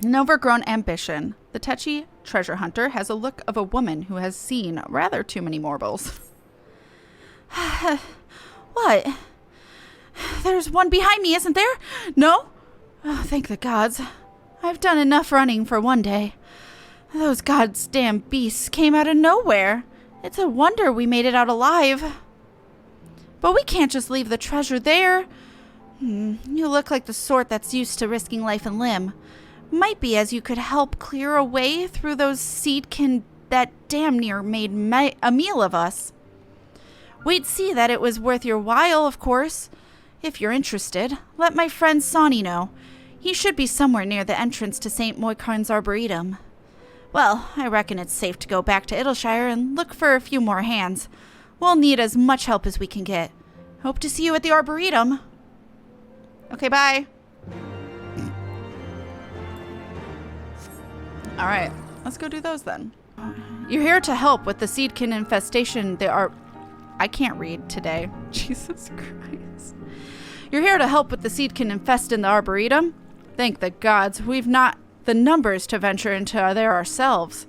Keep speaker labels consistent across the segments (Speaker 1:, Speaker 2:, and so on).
Speaker 1: An overgrown ambition. The tetchy treasure hunter has a look of a woman who has seen rather too many marbles. What? There's one behind me, isn't there? No? Oh, thank the gods. I've done enough running for one day. Those goddamn beasts came out of nowhere. It's a wonder we made it out alive. But we can't just leave the treasure there. You look like the sort that's used to risking life and limb. Might be as you could help clear a way through those seedkin that damn near made a meal of us. We'd see that it was worth your while, of course. If you're interested, let my friend Sonny know. He should be somewhere near the entrance to St. Moicon's Arboretum. Well, I reckon it's safe to go back to Idyllshire and look for a few more hands. We'll need as much help as we can get. Hope to see you at the Arboretum. Okay, bye. All right, let's go do those then. You're here to help with the seedkin infestation. I can't read today. Jesus Christ. You're here to help with the seedkin infest in the Arboretum? Thank the gods, we've not the numbers to venture into there ourselves.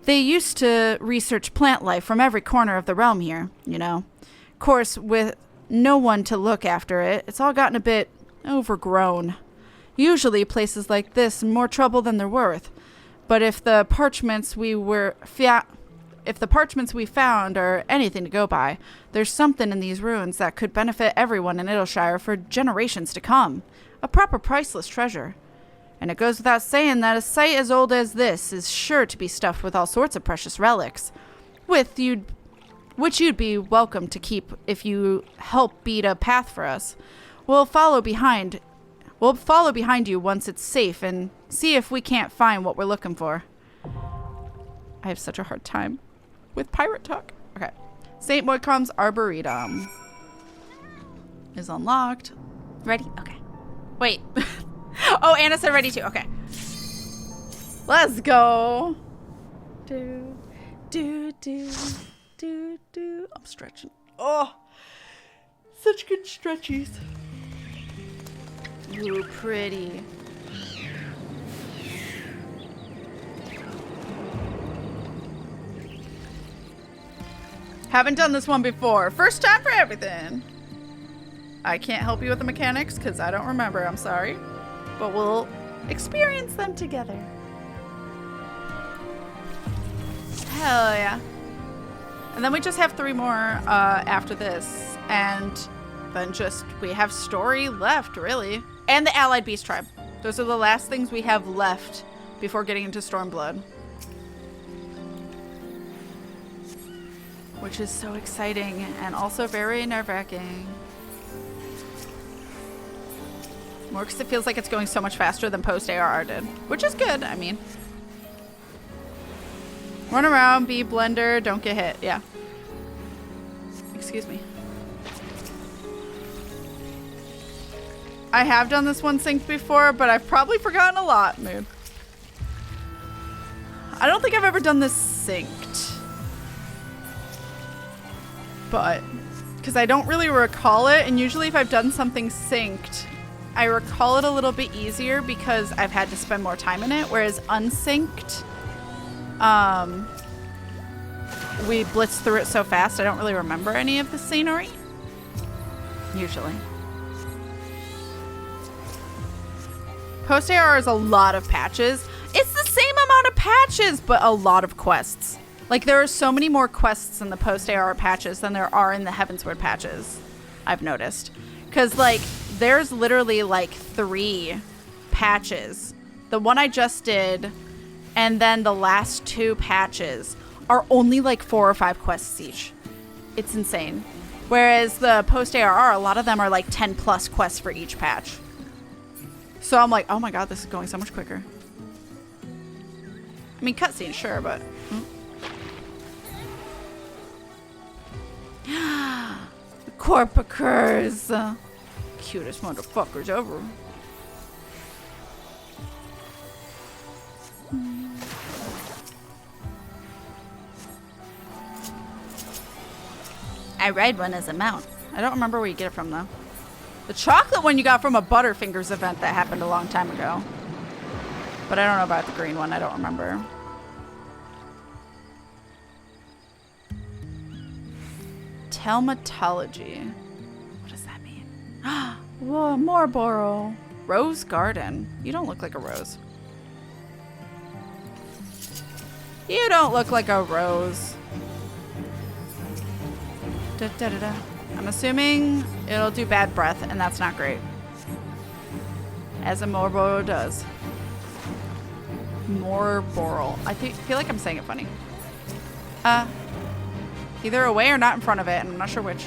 Speaker 1: They used to research plant life from every corner of the realm here, you know. Of course, with no one to look after it, it's all gotten a bit overgrown. Usually places like this are more trouble than they're worth. But if the parchments we found are anything to go by, there's something in these ruins that could benefit everyone in Idyllshire for generations to come. A proper priceless treasure. And it goes without saying that a site as old as this is sure to be stuffed with all sorts of precious relics, which you'd be welcome to keep if you help beat a path for us. We'll follow behind you once it's safe and see if we can't find what we're looking for. I have such a hard time with pirate talk. Okay. St. Moicon's Arboretum is unlocked. Ready? Okay. Wait. Oh, Anna said ready too. Okay. Let's go. Do. I'm stretching. Oh, such good stretchies. Ooh, pretty. Haven't done this one before. First time for everything. I can't help you with the mechanics because I don't remember. I'm sorry. But we'll experience them together. Hell yeah. And then we just have 3 more after this. And then we have story left, really. And the Allied Beast Tribe. Those are the last things we have left before getting into Stormblood. Which is so exciting and also very nerve-wracking. More because it feels like it's going so much faster than Post ARR did. Which is good, I mean. Run around, be blender, don't get hit. Yeah. Excuse me. I have done this one synced before, but I've probably forgotten a lot, mood. I don't think I've ever done this synced. But, because I don't really recall it, and usually if I've done something synced, I recall it a little bit easier because I've had to spend more time in it, whereas unsynced, we blitz through it so fast I don't really remember any of the scenery. Usually. Post AR is a lot of patches. It's the same amount of patches, but a lot of quests. Like, there are so many more quests in the Post AR patches than there are in the Heavensward patches, I've noticed. Because, like, there's literally, like, 3 patches. The one I just did, and then the last 2 patches are only, like, 4 or 5 quests each. It's insane. Whereas the Post ARR, a lot of them are, like, 10+ quests for each patch. So I'm like, oh my god, this is going so much quicker. I mean, cutscenes, sure, but... Corpicers. Cutest motherfuckers ever. I ride one as a mount. I don't remember where you get it from, though. The chocolate one you got from a Butterfingers event that happened a long time ago. But I don't know about the green one. I don't remember. Telmatology. What does that mean? Whoa, Morboro. Rose Garden. You don't look like a rose. You don't look like a rose. Da, da, da, da. I'm assuming it'll do bad breath, and that's not great. As a Morboro does. Morboral. I feel like I'm saying it funny. Either away or not in front of it, and I'm not sure which.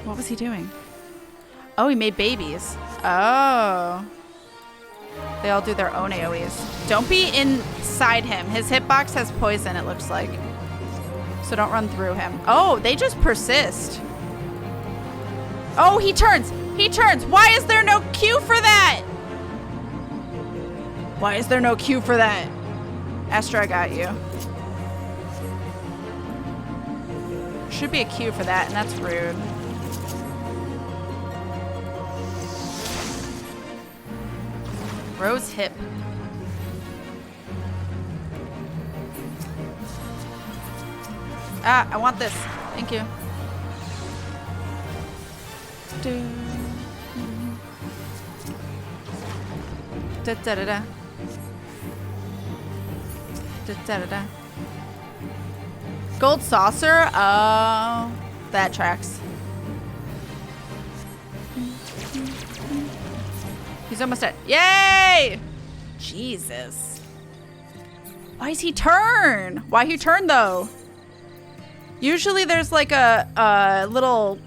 Speaker 1: What was he doing? Oh, he made babies. Oh. They all do their own AoEs. Don't be inside him. His hitbox has poison, it looks like. So don't run through him. Oh, they just persist. Oh, he turns. He turns. Why is there no Q for that? Why is there no Q for that? Astra, I got you. Should be a Q for that, and that's rude. Rose hip. Ah, I want this. Thank you. Da da da da. Da da da da. Gold saucer? Oh, that tracks. He's almost dead. Yay! Jesus. Why does he turn? Why he turn though? Usually there's like a little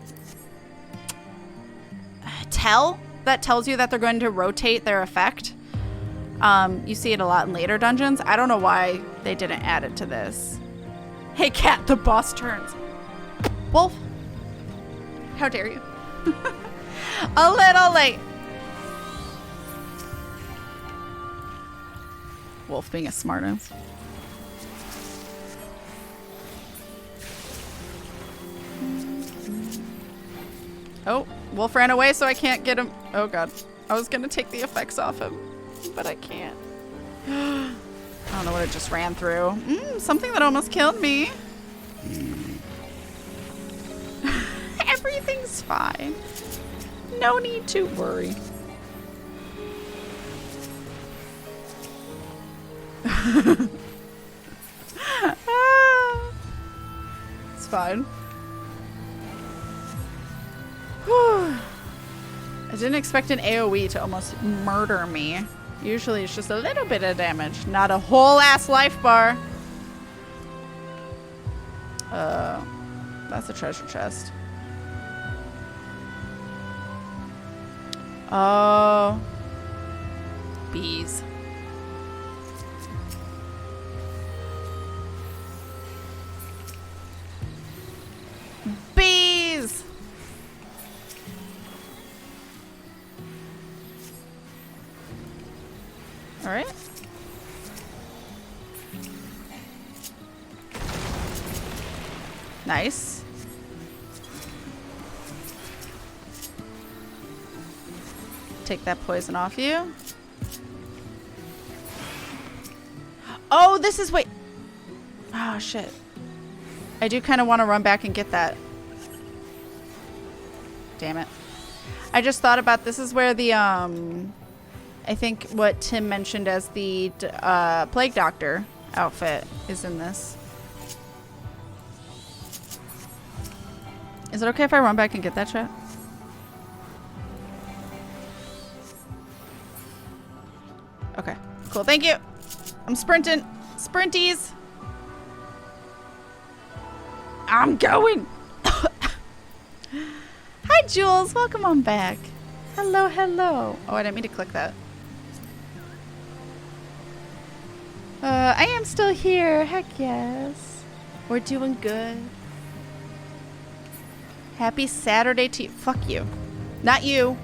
Speaker 1: tell that tells you that they're going to rotate their effect. You see it a lot in later dungeons. I don't know why they didn't add it to this. Hey, cat, the boss turns. Wolf, how dare you? A little late. Wolf being a smartass. Oh, Wolf ran away, so I can't get him. Oh, God. I was going to take the effects off him, but I can't. I don't know what it just ran through. Something that almost killed me. Everything's fine. No need to worry. It's fine. Whew. I didn't expect an AoE to almost murder me. Usually it's just a little bit of damage, not a whole ass life bar. That's a treasure chest. Oh. Bees. Bees! All right. Nice. Take that poison off you. Oh, this is wait. Oh, shit. I do kind of want to run back and get that. Damn it. I just thought about this is where the I think what Tim mentioned as the Plague Doctor outfit is in this. Is it okay if I run back and get that shit? Okay, cool. Thank you. I'm sprinting. Sprinties. I'm going. Hi, Jules. Welcome on back. Hello, hello. Oh, I didn't mean to click that. I am still here. Heck yes. We're doing good. Happy Saturday to you. Fuck you. Not you.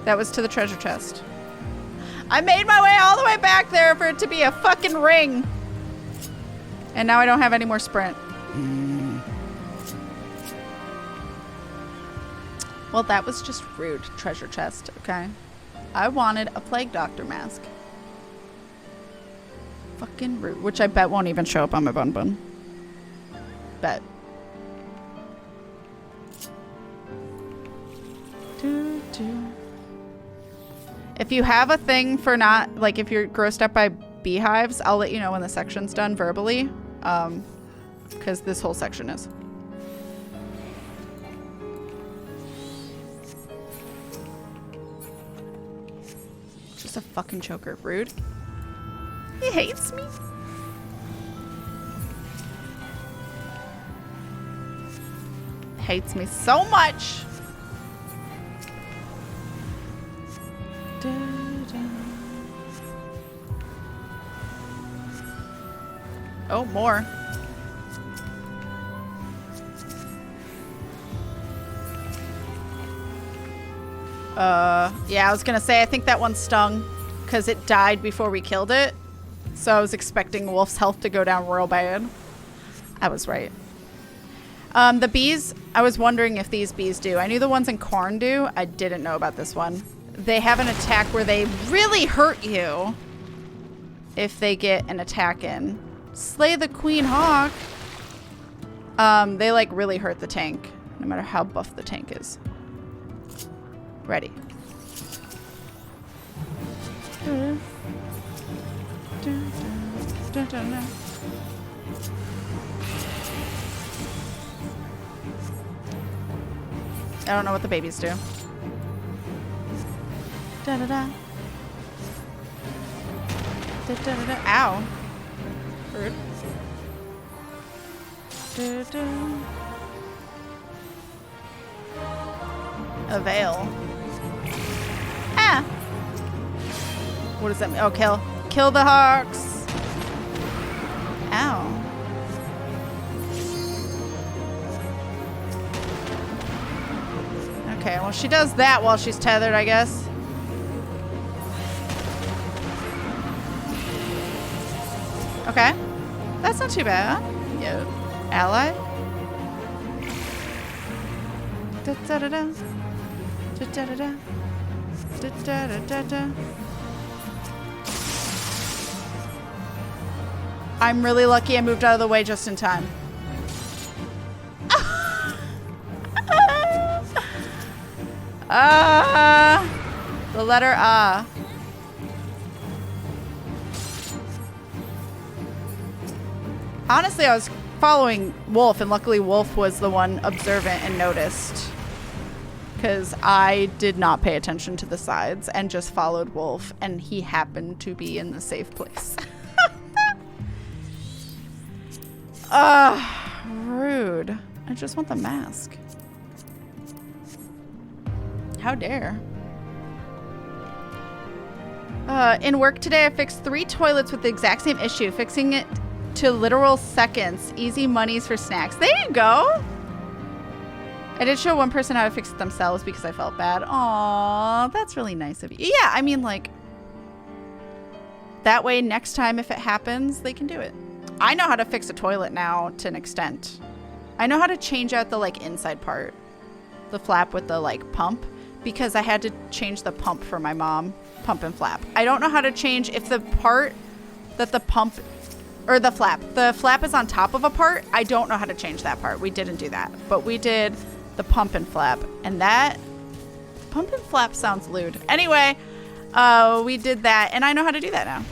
Speaker 1: That was to the treasure chest. I made my way all the way back there for it to be a fucking ring. And now I don't have any more sprint. Well, that was just rude, treasure chest, okay? I wanted a Plague Doctor mask. fucking rude. Which I bet won't even show up on my bun bun. Bet. If you have a thing for not, like if you're grossed up by beehives, I'll let you know when the section's done verbally. Because this whole section is. Just a fucking choker. Rude. He hates me. Hates me so much. Oh, more. Yeah, I was gonna say, I think that one stung because it died before we killed it. So I was expecting Wolf's health to go down real bad. I was right. The bees, I was wondering if these bees do. I knew the ones in corn do. I didn't know about this one. They have an attack where they really hurt you if they get an attack in. Slay the Queen Hawk. They like really hurt the tank, no matter how buff the tank is. Ready. I don't know what the babies do. Da da da. Da da da da. Ow. Rude. Da da. A veil. Ah. What does that mean? Oh, kill. Kill the hawks. Ow. Okay, well, she does that while she's tethered, I guess. Okay. That's not too bad. Yep. Ally. Da da da da. Da da da da. Da da da da da. I'm really lucky I moved out of the way just in time. The letter A. Honestly, I was following Wolf, and luckily Wolf was the one observant and noticed. Because I did not pay attention to the sides and just followed Wolf, and he happened to be in the safe place. Rude. I just want the mask. How dare. In work today, I fixed 3 toilets with the exact same issue, fixing it to literal seconds. Easy monies for snacks. There you go. I did show one person how to fix it themselves because I felt bad. Aw, that's really nice of you. Yeah, I mean, like, that way next time if it happens, they can do it. I know how to fix a toilet now to an extent. I know how to change out the, like, inside part. The flap with the, like, pump. Because I had to change the pump for my mom. Pump and flap. I don't know how to change if the part that the pump... Or the flap. The flap is on top of a part. I don't know how to change that part. We didn't do that. But we did the pump and flap. And that... Pump and flap sounds lewd. Anyway, we did that. And I know how to do that now.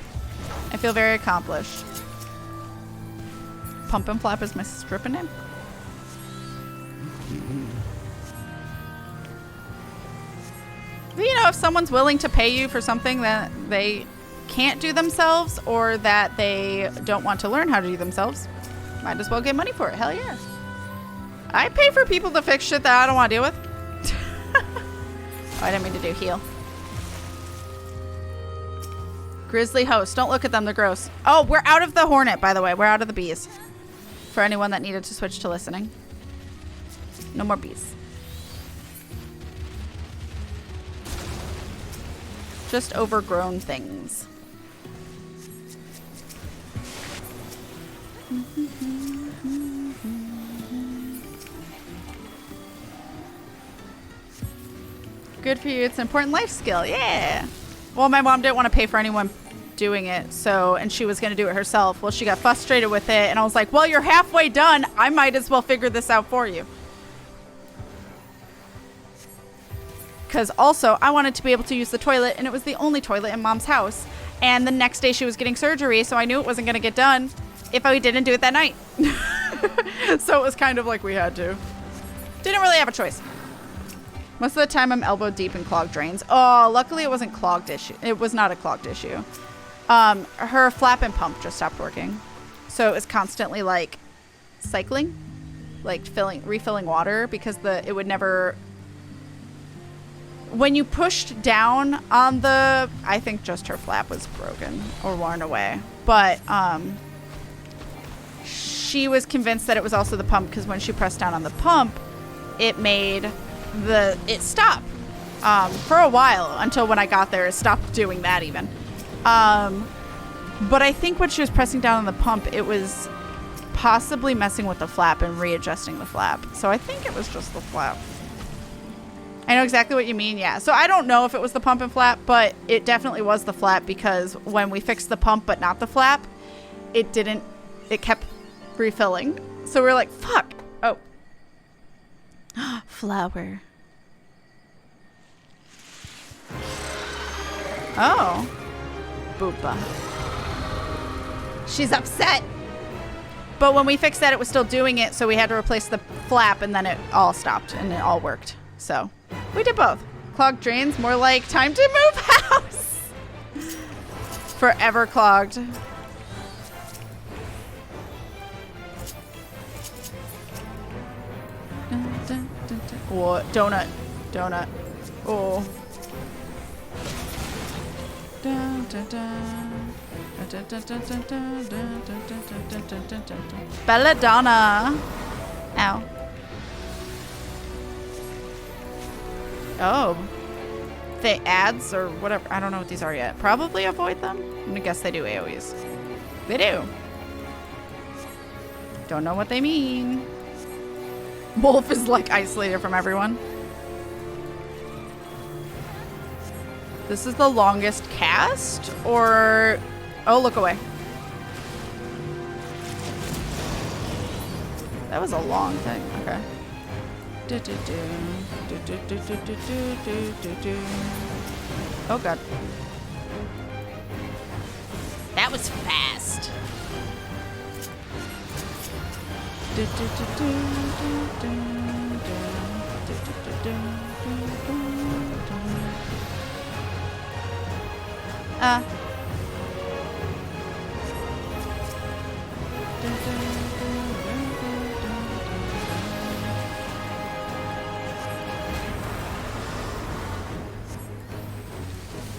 Speaker 1: I feel very accomplished. Pump and flap is my stripping name. But, you know, if someone's willing to pay you for something that they can't do themselves or that they don't want to learn how to do themselves, might as well get money for it. Hell yeah. I pay for people to fix shit that I don't want to deal with. Oh, I didn't mean to do heal. Grizzly host. Don't look at them. They're gross. Oh, we're out of the hornet, by the way. We're out of the bees. For anyone that needed to switch to listening. No more bees. Just overgrown things. Good for you. It's an important life skill. Yeah. Well, my mom didn't want to pay for anyone stopped doing it. So, and she was going to do it herself. Well, she got frustrated with it. And I was like, well, you're halfway done. I might as well figure this out for you. Because also, I wanted to be able to use the toilet. And it was the only toilet in Mom's house. And the next day she was getting surgery. So I knew it wasn't going to get done if I didn't do it that night. So it was kind of like we had to. Didn't really have a choice. Most of the time I'm elbow deep in clogged drains. Oh, luckily it wasn't clogged issue. It was not a clogged issue. Her flap and pump just stopped working. So it was constantly like cycling, like refilling water because it would never, when you pushed down on I think just her flap was broken or worn away. But, she was convinced that it was also the pump because when she pressed down on the pump, it made it stop for a while until when I got there, it stopped doing that even. But I think when she was pressing down on the pump, it was possibly messing with the flap and readjusting the flap. So I think it was just the flap. I know exactly what you mean. Yeah. So I don't know if it was the pump and flap, but it definitely was the flap because when we fixed the pump but not the flap, it kept refilling. So we're like, fuck. Oh. Flower. Oh. Boopa. She's upset. But when we fixed that, it was still doing it. So we had to replace the flap and then it all stopped and it all worked. So we did both. Clogged drains, more like time to move house. Forever clogged. Oh, donut. Oh. Belladonna. Ow. Oh. The ads or whatever. I don't know what these are yet. Probably avoid them. I'm gonna guess they do AoEs. They do. Don't know what they mean. Wolf is like isolated from everyone. This is the longest cast or... Oh, look away. That was a long thing. Okay. Oh, God. That was fast.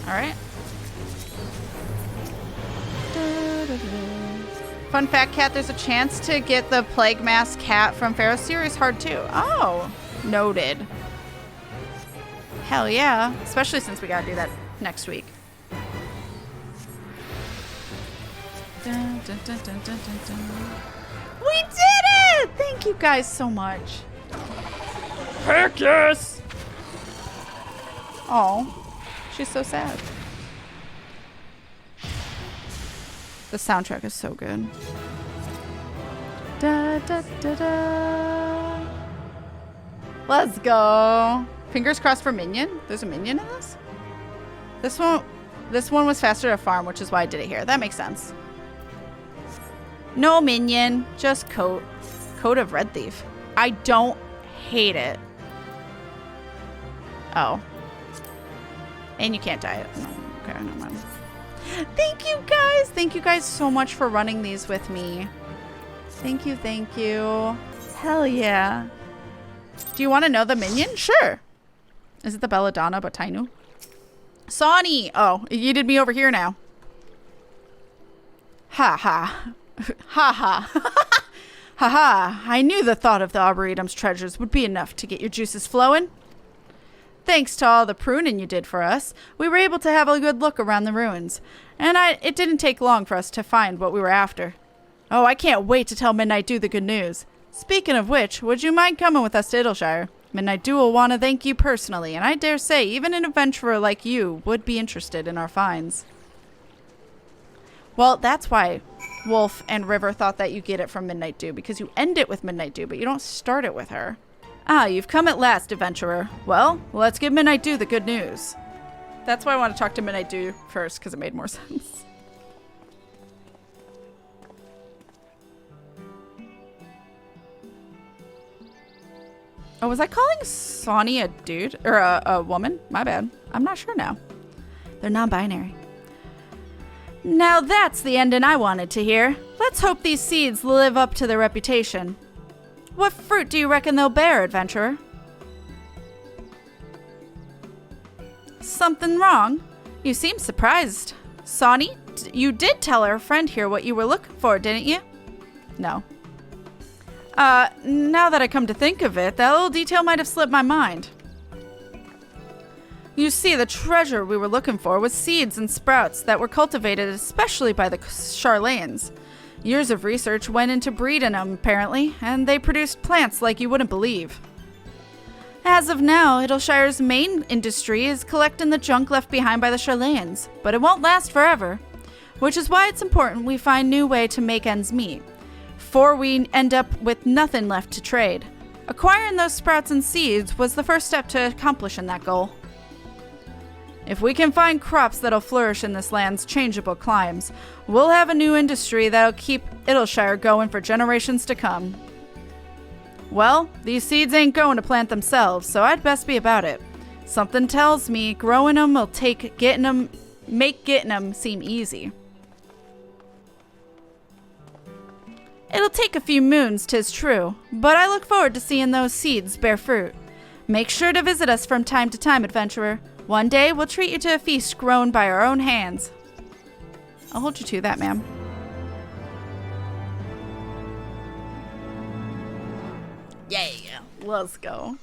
Speaker 1: All right. Fun fact, Cat, there's a chance to get the Plague Mask Cat from Pharaoh's Series hard too. Oh, noted. Hell yeah. Especially since we gotta do that next week. Dun, dun, dun, dun, dun, dun, dun. We did it! Thank you guys so much. Heck yes! Oh, she's so sad. The soundtrack is so good. Da, da, da, da. Let's go. Fingers crossed for minion. There's a minion in this? This one was faster to farm, which is why I did it here. That makes sense. No minion, just coat. Coat of Red Thief. I don't hate it. Oh. And you can't dye it. No, okay, never mind. Thank you guys. Thank you guys so much for running these with me. Thank you, thank you. Hell yeah. Do you want to know the minion? Sure. Is it the Belladonna but Tainu? Sonny! Oh, you did me over here now. Ha ha. Ha ha. Ha ha. I knew the thought of the Arboretum's treasures would be enough to get your juices flowing. Thanks to all the pruning you did for us, we were able to have a good look around the ruins. And it didn't take long for us to find what we were after. Oh, I can't wait to tell Midnight Dew the good news. Speaking of which, would you mind coming with us to Idleshire? Midnight Dew will want to thank you personally, and I dare say even an adventurer like you would be interested in our finds. Well, that's why Wolf and River thought that you get it from Midnight Dew, because you end it with Midnight Dew, but you don't start it with her. Ah, you've come at last, adventurer. Well, let's give Midnight Dew the good news. That's why I want to talk to Midnight Dew first, because it made more sense. Oh, was I calling Sonny a dude? Or a woman? My bad. I'm not sure now. They're non-binary. Now that's the ending I wanted to hear. Let's hope these seeds live up to their reputation. What fruit do you reckon they'll bear, adventurer? Something wrong? You seem surprised. Sonny, you did tell our friend here what you were looking for, didn't you? No. Now that I come to think of it, that little detail might have slipped my mind. You see, the treasure we were looking for was seeds and sprouts that were cultivated especially by the Charlanes. Years of research went into breeding them, apparently, and they produced plants like you wouldn't believe. As of now, Idleshire's main industry is collecting the junk left behind by the Charlanes, but it won't last forever, which is why it's important we find new way to make ends meet, before we end up with nothing left to trade. Acquiring those sprouts and seeds was the first step to accomplishing that goal. If we can find crops that'll flourish in this land's changeable climes, we'll have a new industry that'll keep Idleshire going for generations to come. Well, these seeds ain't going to plant themselves, so I'd best be about it. Something tells me growing them will make getting them seem easy. It'll take a few moons, 'tis true, but I look forward to seeing those seeds bear fruit. Make sure to visit us from time to time, adventurer. One day, we'll treat you to a feast grown by our own hands. I'll hold you to that, ma'am. Yeah, let's go.